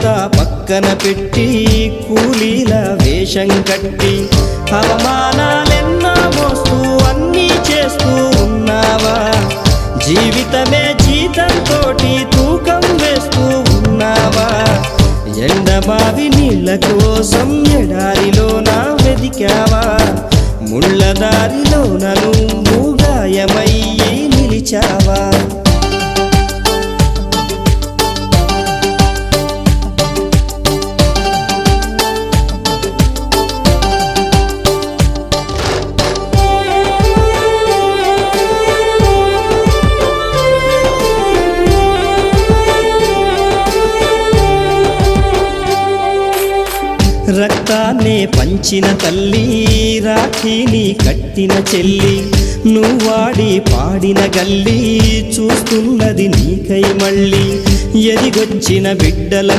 అంతా పక్కన పెట్టి కూలీల వేషం కట్టి అవమానాలెన్నో మోస్తూ అన్నీ చేస్తూ ఉన్నావా? జీవితమే జీతంతోటి తూకం వేస్తూ ఉన్నావా? ఎండమావి నీళ్ళ కోసం ఎడారిలోన వెదికావా? ముళ్ళ దారిలోన నువ్వు గాయమయ్యి నిలిచావా? రక్తాన్నే పంచిన తల్లి, రాఖీని కట్టిన చెల్లి, నువ్వాడి పాడిన గల్లి చూస్తున్నది నీకై మళ్ళీ. ఎదిగొచ్చిన బిడ్డల